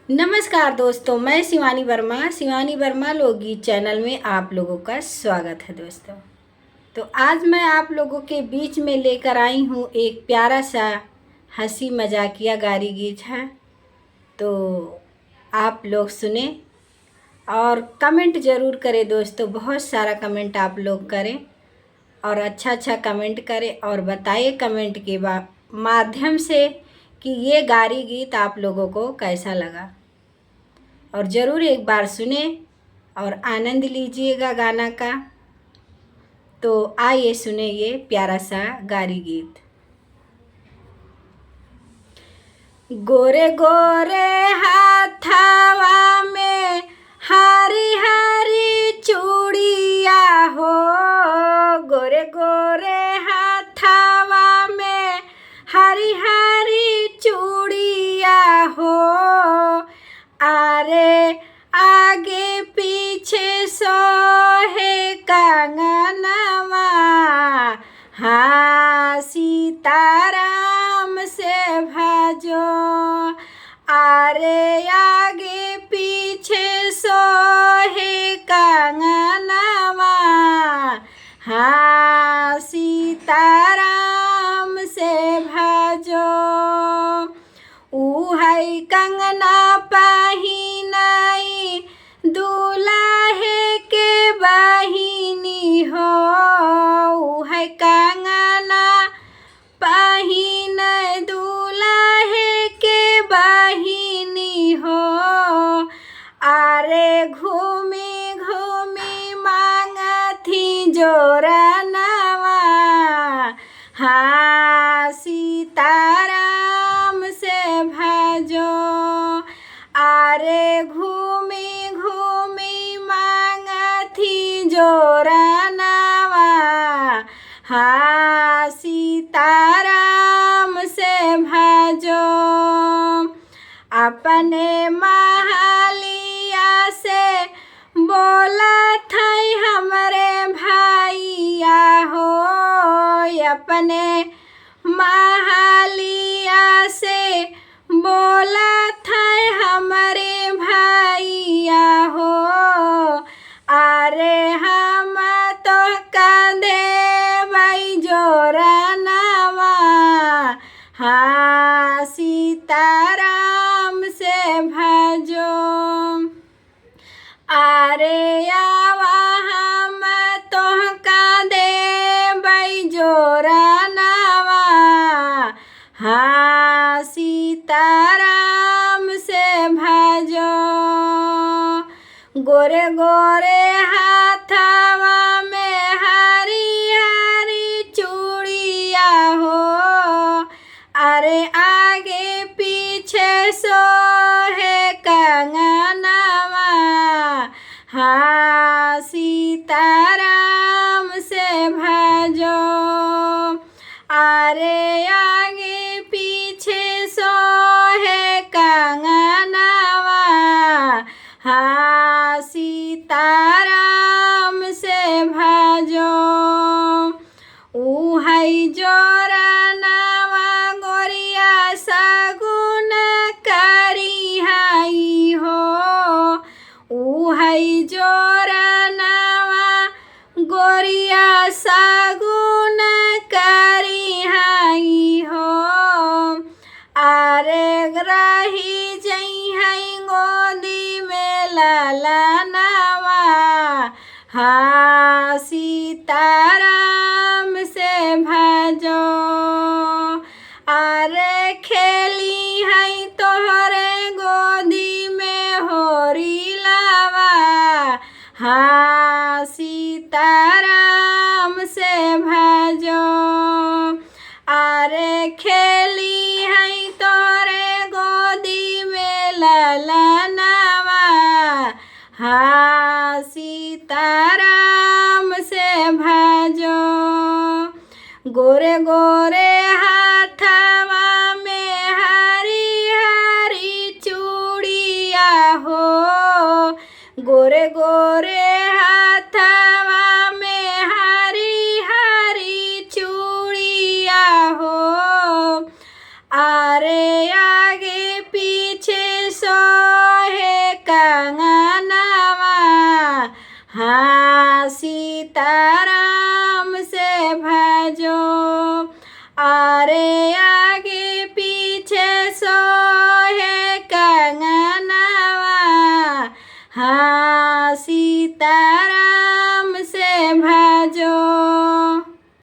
नमस्कार दोस्तों, मैं शिवानी वर्मा लोकगीत चैनल में आप लोगों का स्वागत है दोस्तों। तो आज मैं आप लोगों के बीच में लेकर आई हूँ एक प्यारा सा हंसी मजाकिया गारी गीत है। तो आप लोग सुने और कमेंट ज़रूर करें दोस्तों, बहुत सारा कमेंट आप लोग करें और अच्छा कमेंट करें और बताइए कमेंट के माध्यम से कि ये गारी गीत आप लोगों को कैसा लगा। और ज़रूर एक बार सुने और आनंद लीजिएगा गाना का। तो आइए सुने ये प्यारा सा गारी गीत। गोरे गोरे हाथावा में हरी हरी चूड़िया हो, गोरे गोरे हाथावा में हरी हरी चूड़िया हो। अरे आगे पीछे सोहे कंगनवा, हाँ सीताराम से भजो। अरे आगे पीछे सोहे कंगनवा, हाँ सीताराम से भजो। उहै कंगना पहिनाई दूल्हे के बहिनी हो, उहै कंगना पहिनाई दूल्हे के बहिनी हो। अरे घूमी घूमी मांगथी जोरनवा, हाँ सीताराम से भजो। अरे घूमी घूमी मांगथी जोरनवा, हाँ सीताराम से भजो। अपने महलिया से बोलत है हमरे भैया हो, अपने महलिया से बोलत है हमरे भैया हो। अरे हम तो कंधे भाई जोरनवा, हाँ सीताराम से भजो। अरे आवा हम तो कंधे भाई जोरनवा, हाँ सीताराम से भजो। गोरे गोरे हाथवा में हरी हरी चूड़िया हो, अरे आगे पीछे सोहे कंगनवा, हाँ सीताराम से भजो। अरे आगे पीछे सोहे कंगनवा, हाँ सीताराम से भजो। उहै जोरनवा गोरिया सगुन करी हई हो, उहै जोरनवा गोरिया सगुन करी हई हो। अरे रही जई हई गोदी में ललनवा, हाँ सीताराम से भजो। अरे खेली हई तोहरे गोदी में होरी लावा, हाँ सीताराम से भजो। अरे खेली हई तोरे गोदी में ललनवा, हाँ सीताराम से भजो। गोरे गोरे हाथवा में हरी हरी चूड़िया हो, गोरे गोरे हाथवा में हरी हरी चूड़िया हो। अरे आगे पीछे सो हाँ सीताराम से भजो, अरे आगे पीछे सोहे कंगनवा, हाँ सीता